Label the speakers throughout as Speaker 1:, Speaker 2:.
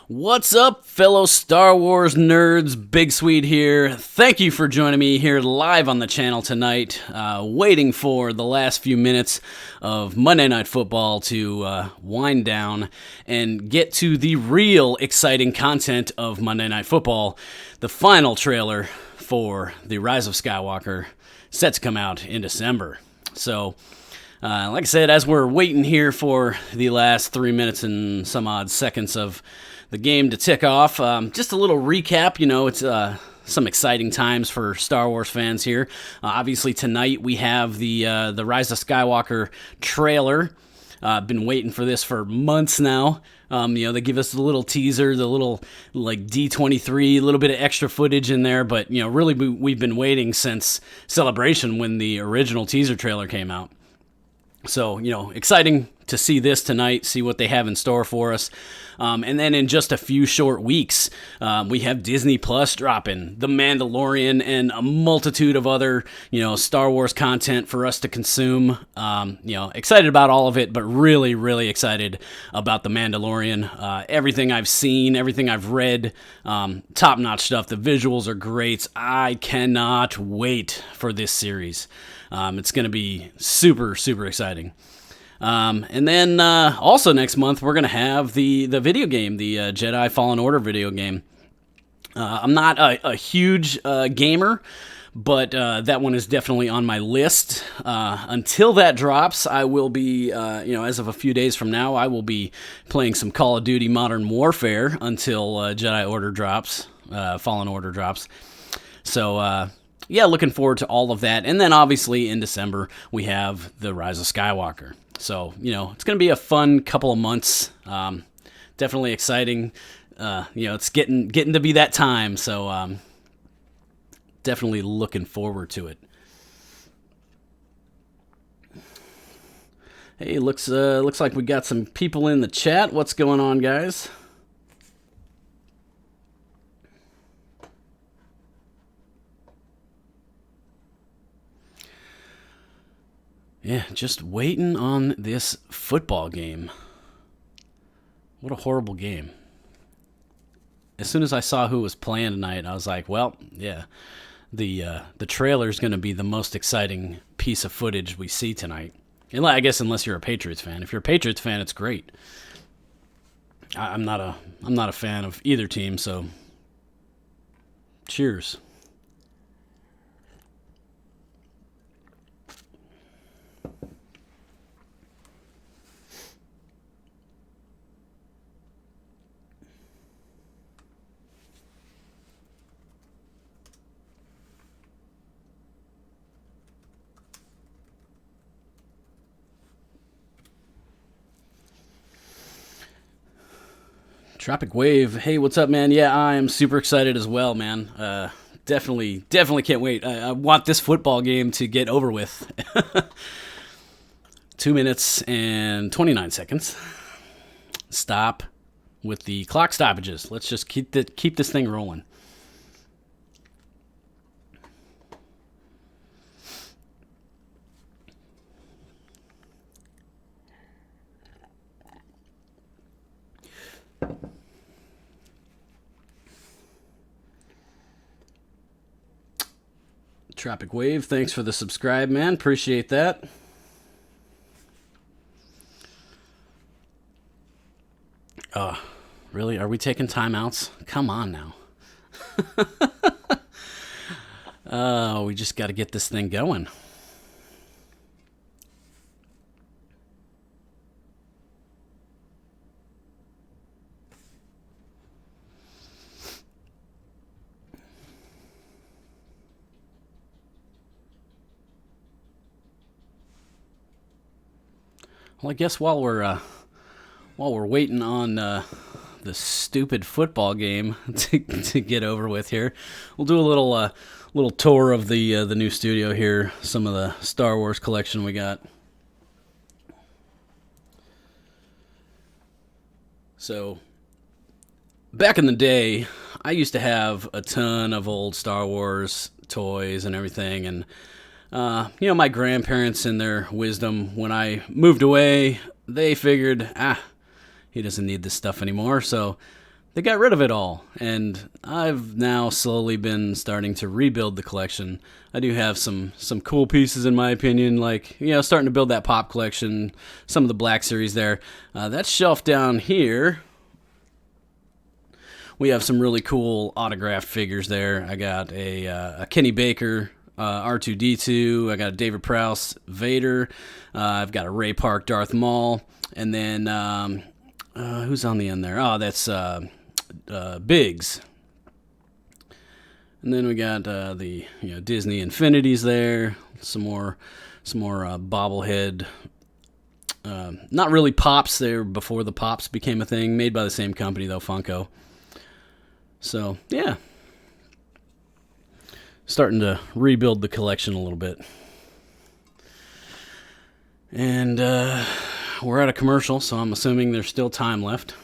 Speaker 1: What's up, fellow Star Wars nerds? Big Sweet here. Thank you for joining me here live on the channel tonight, waiting for the last few minutes of Monday Night Football to wind down and get to the real exciting content of Monday Night Football, the final trailer for the Rise of Skywalker, set to come out in December. So, like I said, as we're waiting here for the last 3 minutes and some odd seconds of the game to tick off, just a little recap. It's some exciting times for Star Wars fans here. Obviously, tonight we have the Rise of Skywalker trailer. Been waiting for this for months now. They give us the little teaser, the little like D23, a little bit of extra footage in there, but really we've been waiting since Celebration when the original teaser trailer came out. So, exciting to see this tonight, see what they have in store for us. And then in just a few short weeks, we have Disney Plus dropping, The Mandalorian, and a multitude of other, Star Wars content for us to consume. Excited about all of it, but really, really excited about The Mandalorian. Everything I've seen, everything I've read, top-notch stuff. The visuals are great. I cannot wait for this series. It's going to be super, super exciting. And then also next month, we're going to have the video game, the Jedi Fallen Order video game. I'm not a huge gamer, but that one is definitely on my list. Until that drops, I will be, as of a few days from now, I will be playing some Call of Duty Modern Warfare until Jedi Order drops, Fallen Order drops. So, looking forward to all of that. And then obviously in December, we have the Rise of Skywalker. So, it's going to be a fun couple of months. Definitely exciting. It's getting to be that time. So, definitely looking forward to it. Hey, looks like we got some people in the chat. What's going on, guys? Yeah, just waiting on this football game. What a horrible game. As soon as I saw who was playing tonight, I was like, well, yeah, the trailer's going to be the most exciting piece of footage we see tonight. And I guess unless you're a Patriots fan. If you're a Patriots fan, it's great. I'm not a fan of either team, so cheers. Tropic Wave, hey, what's up, man? Yeah, I am super excited as well, man. Definitely can't wait. I want this football game to get over with. 2 minutes and 29 seconds. Stop with the clock stoppages. Let's just keep this thing rolling. Tropic Wave, thanks for the subscribe, man. Appreciate that. Oh, really? Are we taking timeouts? Come on now. We just got to get this thing going. Well, I guess while we're waiting on the stupid football game to get over with here, we'll do a little tour of the new studio here. Some of the Star Wars collection we got. So, back in the day, I used to have a ton of old Star Wars toys and everything, and my grandparents, in their wisdom, when I moved away, they figured, he doesn't need this stuff anymore, so they got rid of it all, and I've now slowly been starting to rebuild the collection. I do have some cool pieces in my opinion, like, starting to build that Pop collection, some of the Black Series there. That shelf down here, we have some really cool autographed figures there. I got a Kenny Baker R2-D2. I got a David Prowse Vader. I've got a Ray Park Darth Maul, and then who's on the end there? Oh, that's Biggs. And then we got the Disney Infinities there. Some more bobblehead. Not really Pops there before the Pops became a thing. Made by the same company though, Funko. So yeah, starting to rebuild the collection a little bit. And we're at a commercial, so I'm assuming there's still time left.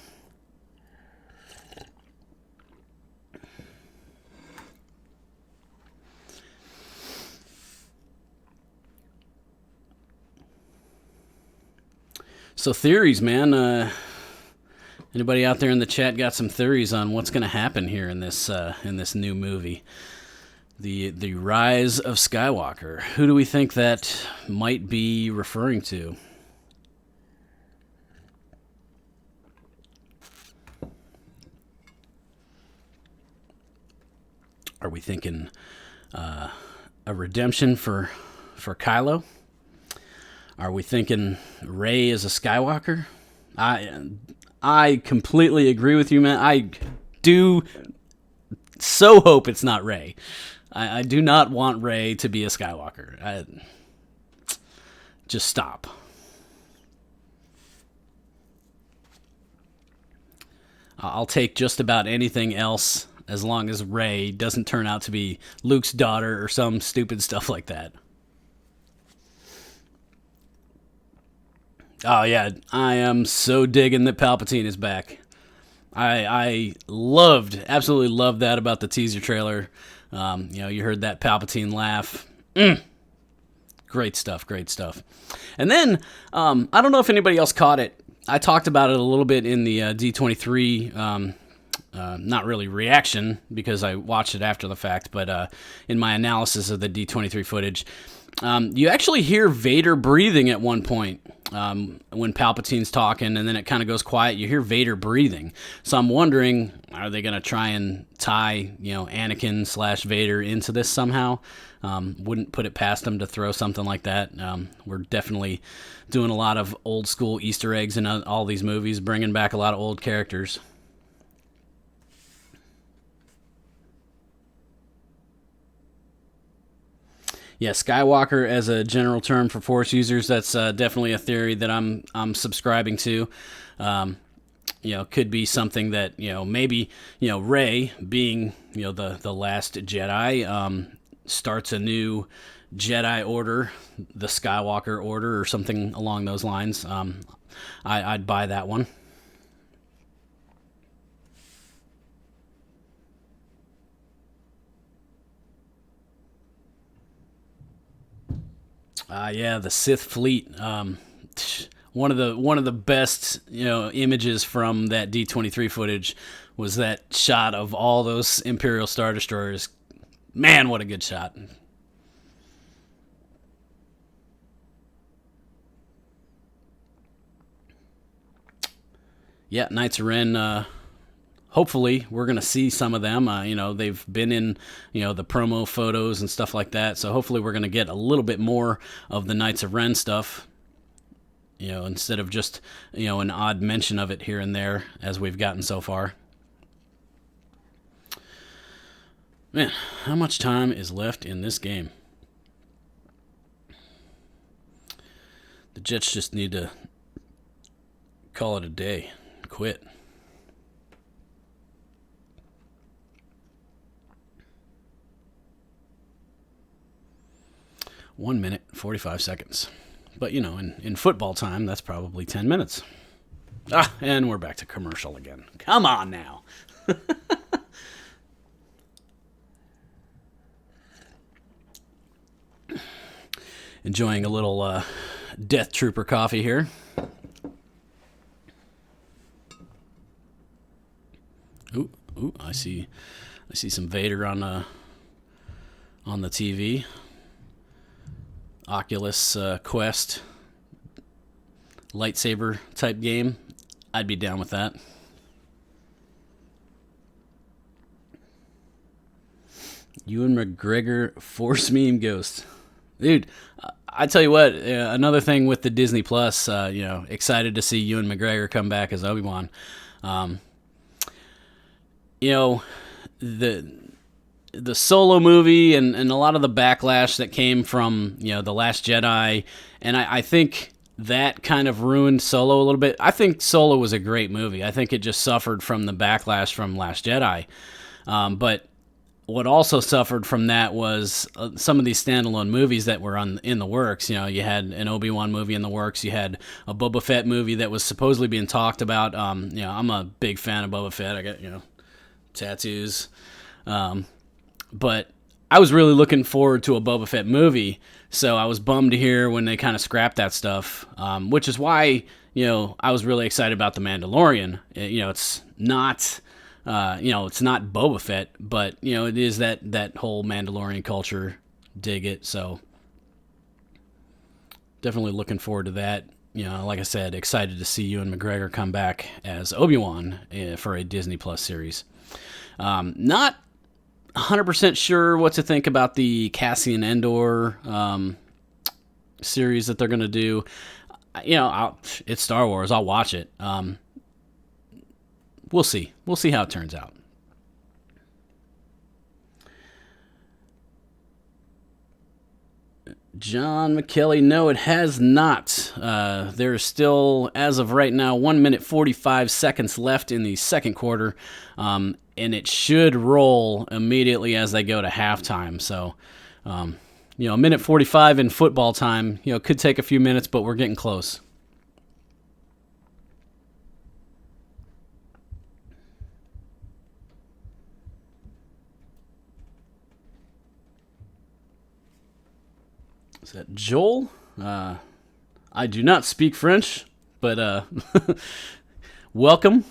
Speaker 1: So theories, man. Anybody out there in the chat got some theories on what's going to happen here in this new movie, the Rise of Skywalker? Who do we think that might be referring to? Are we thinking a redemption for Kylo? Are we thinking Rey is a Skywalker? I completely agree with you, man. I do so hope it's not Rey. I do not want Rey to be a Skywalker. Just stop. I'll take just about anything else as long as Rey doesn't turn out to be Luke's daughter or some stupid stuff like that. Oh, yeah, I am so digging that Palpatine is back. I absolutely loved that about the teaser trailer. You heard that Palpatine laugh. Great stuff. And then, I don't know if anybody else caught it. I talked about it a little bit in the D23, not really reaction, because I watched it after the fact, but in my analysis of the D23 footage, you actually hear Vader breathing at one point when Palpatine's talking, and then it kind of goes quiet. You hear Vader breathing. So I'm wondering, are they going to try and tie, Anakin / Vader into this somehow? Wouldn't put it past them to throw something like that. We're definitely doing a lot of old school Easter eggs in all these movies, bringing back a lot of old characters. Yeah, Skywalker as a general term for Force users, that's definitely a theory that I'm subscribing to. Could be something that, maybe, Rey being, the last Jedi, starts a new Jedi order, the Skywalker order, or something along those lines. I'd buy that one. Yeah, the Sith fleet. One of the best images from that D23 footage was that shot of all those Imperial Star Destroyers. Man, what a good shot! Yeah, Knights of Ren. Hopefully, we're going to see some of them. They've been in, the promo photos and stuff like that. So hopefully we're going to get a little bit more of the Knights of Ren stuff, instead of just, an odd mention of it here and there as we've gotten so far. Man, how much time is left in this game? The Jets just need to call it a day. Quit. 1 minute, 45 seconds. But, in football time, that's probably 10 minutes. And we're back to commercial again. Come on now. Enjoying a little Death Trooper coffee here. I see some Vader on the TV. Oculus Quest lightsaber type game. I'd be down with that. Ewan McGregor Force Meme Ghost. Dude, I tell you what, another thing with the Disney Plus, excited to see Ewan McGregor come back as Obi-Wan. The Solo movie and a lot of the backlash that came from, The Last Jedi, and I think that kind of ruined Solo a little bit. I think Solo was a great movie. I think it just suffered from the backlash from Last Jedi. But what also suffered from that was some of these standalone movies that were in the works. You had an Obi-Wan movie in the works. You had a Boba Fett movie that was supposedly being talked about. I'm a big fan of Boba Fett. I got, tattoos. But I was really looking forward to a Boba Fett movie, so I was bummed to hear when they kind of scrapped that stuff, which is why, I was really excited about The Mandalorian. It's not... it's not Boba Fett, but, it is that whole Mandalorian culture. Dig it. So definitely looking forward to that. Like I said, excited to see Ewan McGregor come back as Obi-Wan for a Disney Plus series. Not 100% sure what to think about the Cassian Andor series that they're going to do. It's Star Wars. I'll watch it. We'll see. We'll see how it turns out. John McKelly, no, it has not. There is still, as of right now, 1 minute 45 seconds left in the second quarter, and it should roll immediately as they go to halftime. So, a minute 45 in football time, could take a few minutes, but we're getting close. Is that Joel? I do not speak French, but welcome.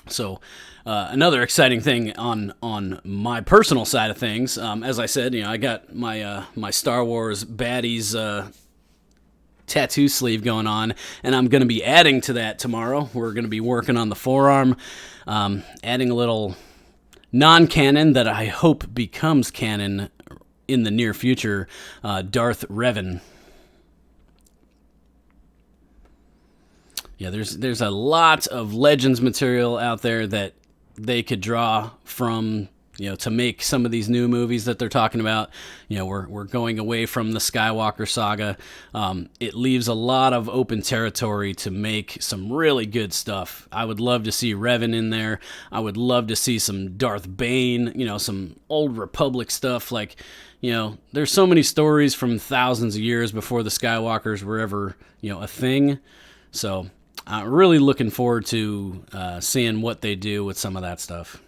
Speaker 1: So, another exciting thing on my personal side of things, as I said, I got my Star Wars baddies tattoo sleeve going on, and I'm going to be adding to that tomorrow. We're going to be working on the forearm, adding a little non-canon that I hope becomes canon in the near future, Darth Revan. Yeah, there's a lot of Legends material out there that they could draw from, to make some of these new movies that they're talking about. We're going away from the Skywalker saga. It leaves a lot of open territory to make some really good stuff. I would love to see Revan in there. I would love to see some Darth Bane, some old Republic stuff. Like, there's so many stories from thousands of years before the Skywalkers were ever, a thing. So I'm really looking forward to seeing what they do with some of that stuff.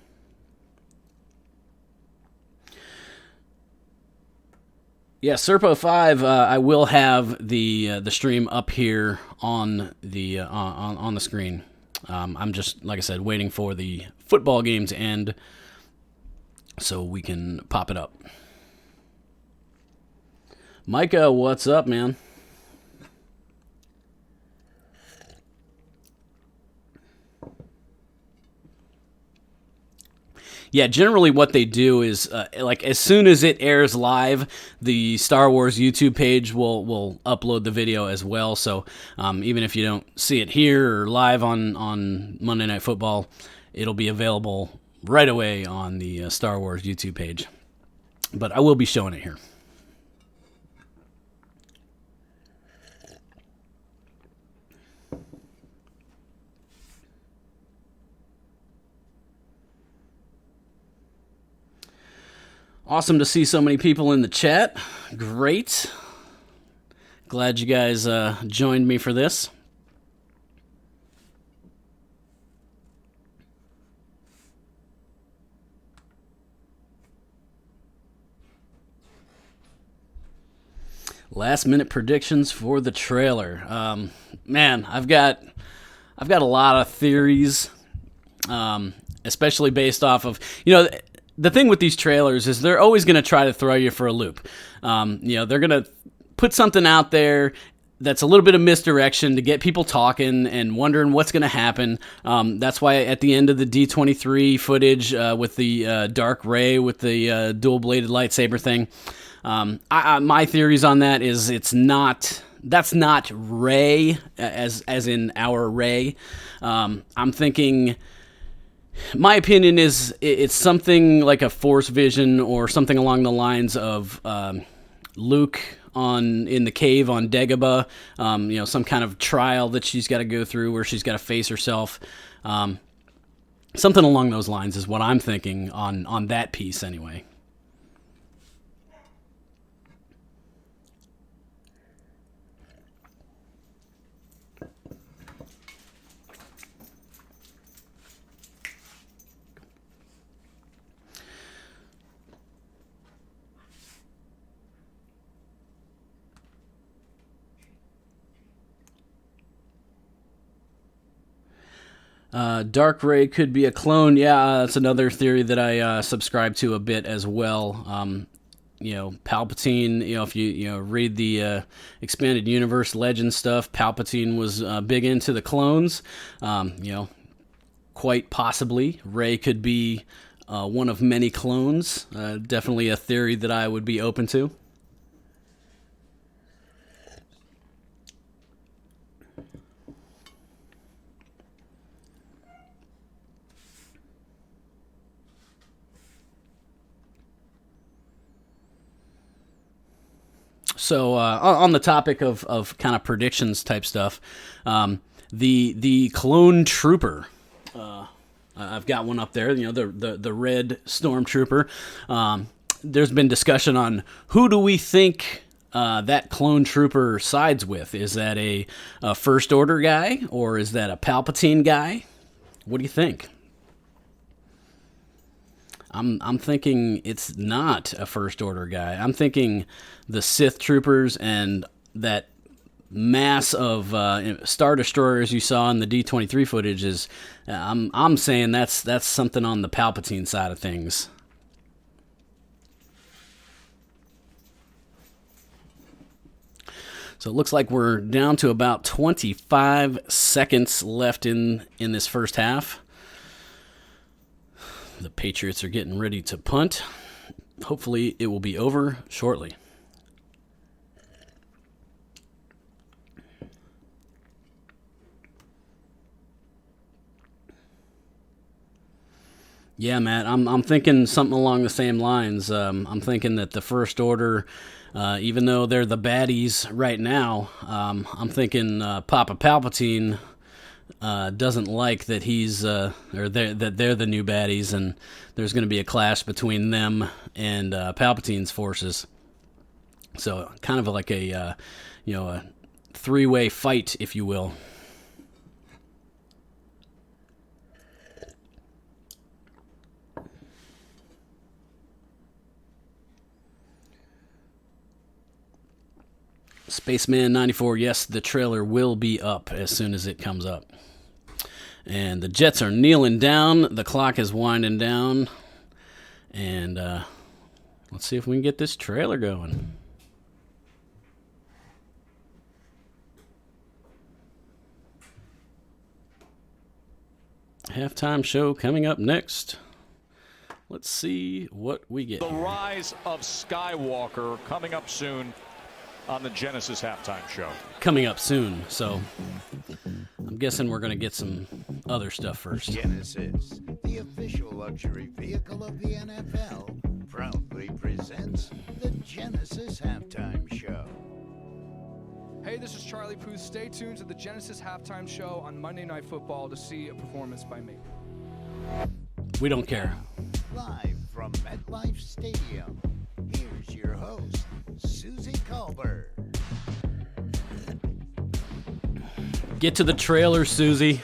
Speaker 1: Yeah, Serpo 5. I will have the stream up here on the on the screen. I'm just, like I said, waiting for the football game to end so we can pop it up. Micah, what's up, man? Yeah, generally what they do is, as soon as it airs live, the Star Wars YouTube page will upload the video as well. So even if you don't see it here or live on Monday Night Football, it'll be available right away on the Star Wars YouTube page. But I will be showing it here. Awesome to see so many people in the chat. Great. Glad you guys joined me for this. Last minute predictions for the trailer. Man, I've got a lot of theories, especially based off of, the thing with these trailers is they're always going to try to throw you for a loop. They're going to put something out there that's a little bit of misdirection to get people talking and wondering what's going to happen. That's why at the end of the D23 footage with the Dark Rey with the dual-bladed lightsaber thing, my theories on that is that's not Rey as in our Rey. I'm thinking, my opinion is it's something like a Force vision or something along the lines of Luke in the cave on Dagobah, some kind of trial that she's got to go through where she's got to face herself. Something along those lines is what I'm thinking on that piece anyway. Dark Rey could be a clone. Yeah, that's another theory that I subscribe to a bit as well. Palpatine, if you read the expanded universe legend stuff, Palpatine was big into the clones. Quite possibly Rey could be one of many clones. Definitely a theory that I would be open to. So on the topic of kind of predictions type stuff, the clone trooper, I've got one up there. The red stormtrooper. There's been discussion on who do we think that clone trooper sides with. Is that a First Order guy or is that a Palpatine guy? What do you think? I'm thinking it's not a First Order guy. I'm thinking the Sith troopers and that mass of Star Destroyers you saw in the D23 footage is. I'm saying that's something on the Palpatine side of things. So it looks like we're down to about 25 seconds left in this first half. The Patriots are getting ready to punt. Hopefully it will be over shortly. Yeah, Matt, I'm thinking something along the same lines. I'm thinking that the First Order, even though they're the baddies right now, I'm thinking Papa Palpatine doesn't like that that they're the new baddies, and there's going to be a clash between them and Palpatine's forces. So kind of like a three-way fight, if you will. Spaceman 94, yes, the trailer will be up as soon as it comes up. And the Jets are kneeling down. The clock is winding down. And let's see if we can get this trailer going. Halftime show coming up next. Let's see what we get.
Speaker 2: The Rise of Skywalker coming up soon on the Genesis halftime show.
Speaker 1: Coming up soon, so I'm guessing we're going to get some other stuff first.
Speaker 3: Genesis, the official luxury vehicle of the NFL, proudly presents the Genesis halftime show.
Speaker 4: Hey, this is Charlie Puth. Stay tuned to the Genesis halftime show on Monday Night Football to see a performance by me.
Speaker 1: We don't care.
Speaker 3: Live from MetLife Stadium, here's your host, Susie Colbert.
Speaker 1: Get to the trailer, Susie.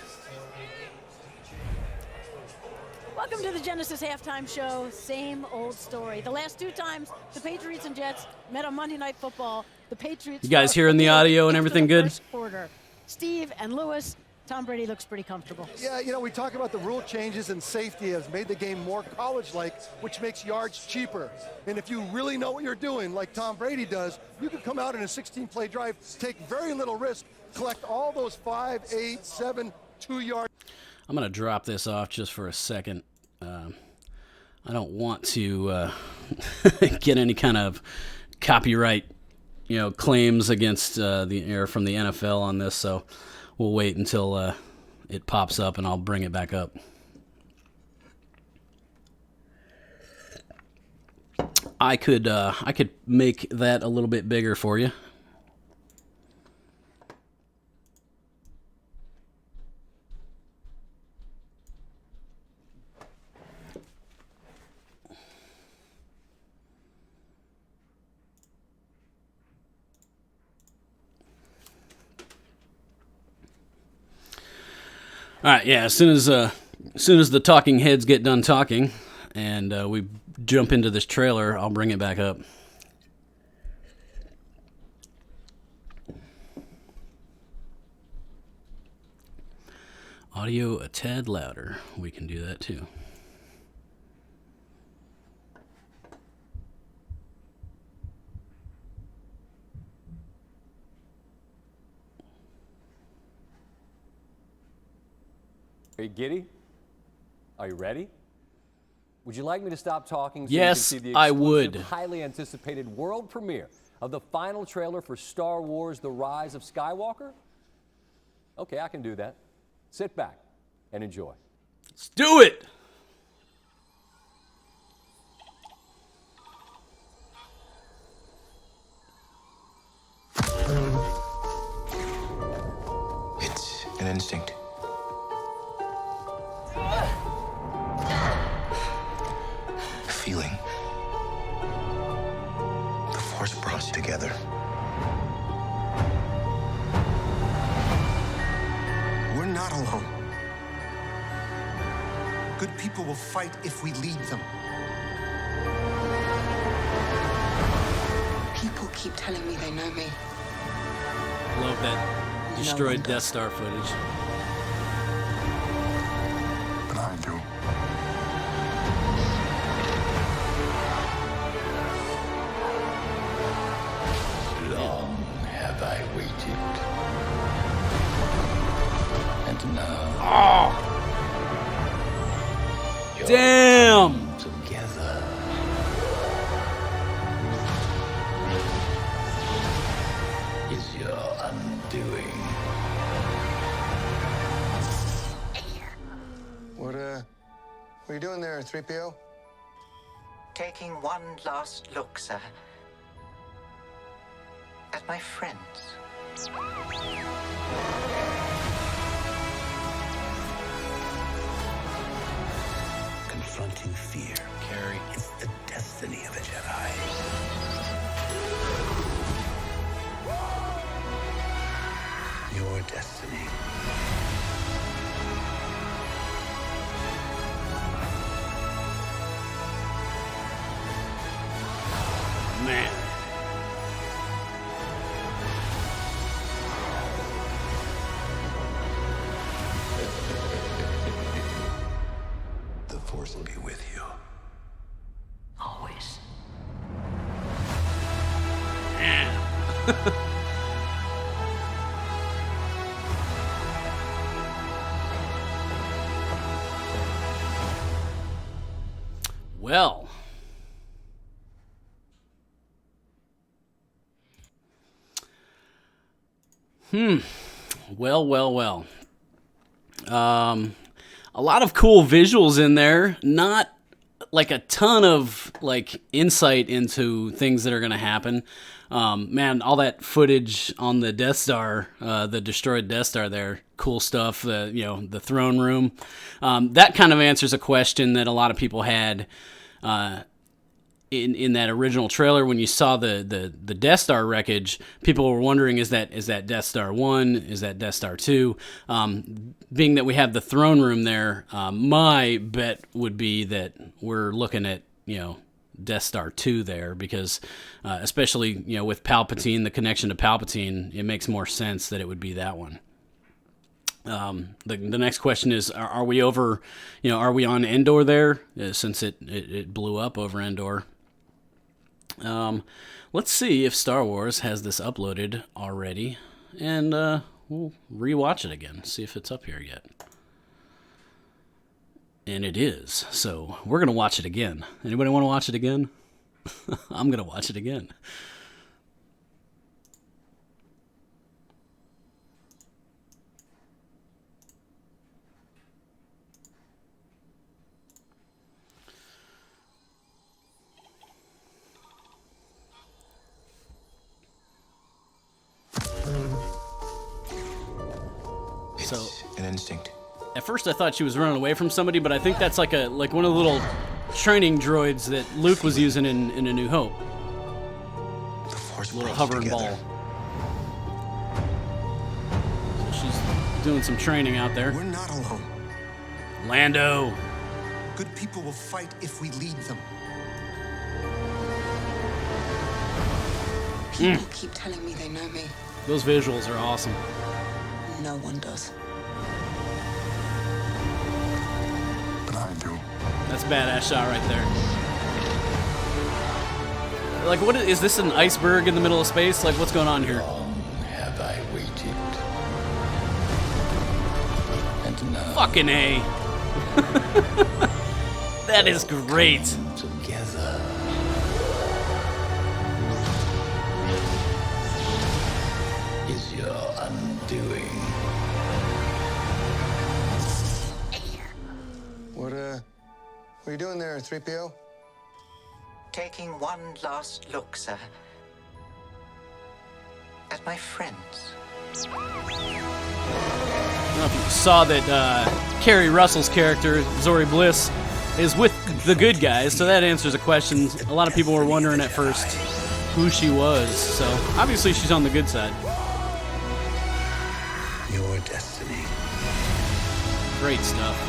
Speaker 5: Welcome to the Genesis halftime show. Same old story. The last two times the Patriots and Jets met on Monday Night Football, The Patriots.
Speaker 1: You guys hearing the audio and
Speaker 5: into
Speaker 1: everything
Speaker 5: the
Speaker 1: good?
Speaker 5: First quarter. Steve and Lewis, Tom Brady looks pretty comfortable.
Speaker 6: Yeah, you know, we talk about the rule changes, and safety has made the game more college-like, which makes yards cheaper. And if you really know what you're doing, like Tom Brady does, you can come out in a 16-play drive, take very little risk, collect all those 5, 8, 7, 2-yard.
Speaker 1: I'm going to drop this off just for a second. I don't want to get any kind of copyright, claims against the air from the NFL on this, so we'll wait until it pops up and I'll bring it back up. I could make that a little bit bigger for you. All right, yeah. As soon as the talking heads get done talking, and we jump into this trailer, I'll bring it back up. Audio a tad louder. We can do that too.
Speaker 7: Are you giddy? Are you ready? Would you like me to stop talking so
Speaker 1: Yes,
Speaker 7: you can see the
Speaker 1: I
Speaker 7: exclusive,
Speaker 1: would.
Speaker 7: highly anticipated world premiere of the final trailer for Star Wars: The Rise of Skywalker? Okay, I can do that. Sit back and enjoy.
Speaker 1: Let's do it!
Speaker 8: It's an instinct. A feeling. The Force brought us together. We're not alone. Good people will fight if we lead them.
Speaker 9: People keep telling me they know me.
Speaker 1: Love that destroyed Death Star footage.
Speaker 8: But I do.
Speaker 3: Long have I waited. And now. You're
Speaker 1: Damn!
Speaker 3: coming together. Is your undoing.
Speaker 8: What are you doing there, 3PO?
Speaker 9: Taking one last look, sir. At my friends.
Speaker 3: Confronting fear, Carrie. It's the destiny of a Jedi. Your destiny.
Speaker 1: Man.
Speaker 3: The Force will be with you.
Speaker 9: Always.
Speaker 1: Well. Well. A lot of cool visuals in there. Not like a ton of like insight into things that are going to happen. Man, all that footage on the Death Star, the destroyed Death Star there, cool stuff. The throne room. That kind of answers a question that a lot of people had in that original trailer when you saw the Death Star wreckage. People were wondering, is that Death Star 1? Is that Death Star 2? Being that we have the throne room there, my bet would be that we're looking at Death Star 2 there, because especially with Palpatine, the connection to Palpatine, it makes more sense that it would be that one. The next question is, are we over, are we on Endor there, since it blew up over Endor? Let's see if Star Wars has this uploaded already, and we'll rewatch it again, see if it's up here yet. And it is, so we're going to watch it again. Anybody want to watch it again? I'm going to watch it again. So,
Speaker 8: an instinct.
Speaker 1: At first I thought she was running away from somebody, but I think that's like one of the little training droids that Luke was using in A New Hope.
Speaker 8: The Force
Speaker 1: Little
Speaker 8: brought us
Speaker 1: hovering
Speaker 8: together.
Speaker 1: ball. So she's doing some training out there.
Speaker 8: We're not alone.
Speaker 1: Lando.
Speaker 8: Good people will fight if we lead them.
Speaker 10: People keep telling me they know me.
Speaker 1: Those visuals are awesome.
Speaker 10: No one does.
Speaker 8: But I do.
Speaker 1: That's a badass shot right there. Like, what is this, an iceberg in the middle of space? Like, what's going on here?
Speaker 3: Long have I waited. And now
Speaker 1: Fucking A. That is great.
Speaker 3: together. Is your undoing.
Speaker 8: What are you doing there, 3PO?
Speaker 9: Taking one last look, sir. At my friends.
Speaker 1: I don't know if you saw that Kerry Russell's character, Zori Bliss, is with the good guys, so that answers a question. A lot of people were wondering at first who she was, so obviously she's on the good side.
Speaker 3: Your destiny.
Speaker 1: Great stuff.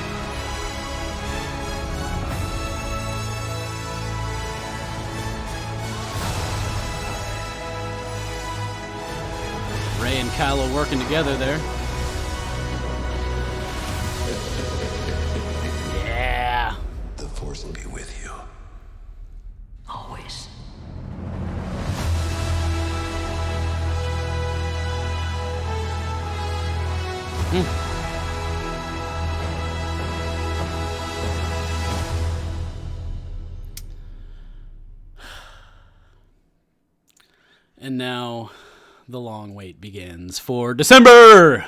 Speaker 1: Rey and Kylo working together there. Yeah.
Speaker 3: The Force will be with you.
Speaker 10: Always.
Speaker 1: And now the long wait begins for December.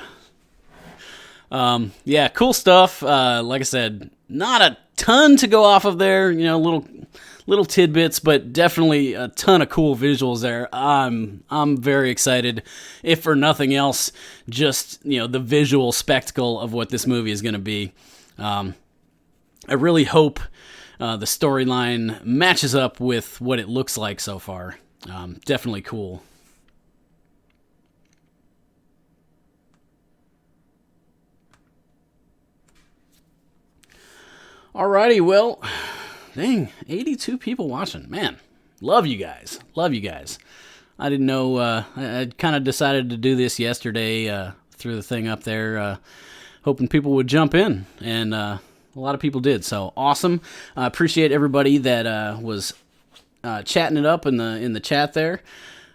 Speaker 1: Yeah, cool stuff. Like I said, not a ton to go off of there. Little tidbits, but definitely a ton of cool visuals there. I'm very excited, if for nothing else, just the visual spectacle of what this movie is going to be. I really hope the storyline matches up with what it looks like so far. Definitely cool. Alrighty, well, dang, 82 people watching. Man, love you guys. Love you guys. I didn't know, I kind of decided to do this yesterday, threw the thing up there, hoping people would jump in, and a lot of people did, so awesome. I appreciate everybody that was chatting it up in the chat there.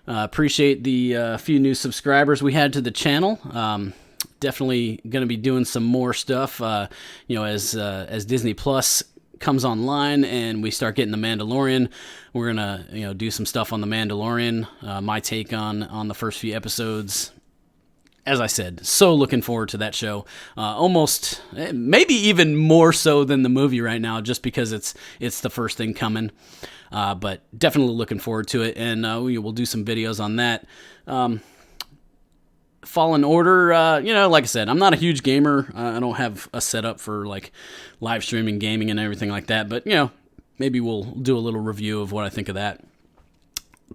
Speaker 1: Appreciate the few new subscribers we had to the channel. Definitely going to be doing some more stuff, as Disney Plus comes online and we start getting The Mandalorian. We're going to, do some stuff on The Mandalorian, my take on the first few episodes. As I said, so looking forward to that show. Almost, maybe even more so than the movie right now, just because it's the first thing coming. But definitely looking forward to it, and we'll do some videos on that. Fallen Order, like I said, I'm not a huge gamer. I don't have a setup for like live streaming gaming and everything like that, but maybe we'll do a little review of what I think of that.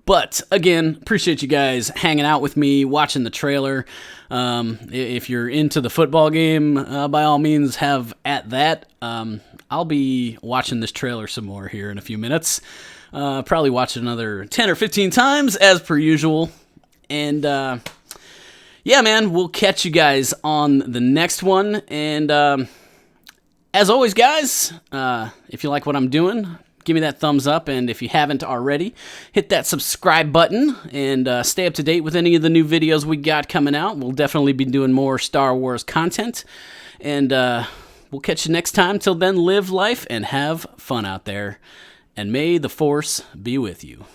Speaker 1: But again, appreciate you guys hanging out with me, watching the trailer. If you're into the football game, by all means, have at that. I'll be watching this trailer some more here in a few minutes. Probably watch it another 10 or 15 times as per usual. And yeah, man, we'll catch you guys on the next one. And as always, guys, if you like what I'm doing, give me that thumbs up. And if you haven't already, hit that subscribe button and stay up to date with any of the new videos we got coming out. We'll definitely be doing more Star Wars content. And we'll catch you next time. Till then, live life and have fun out there. And may the Force be with you.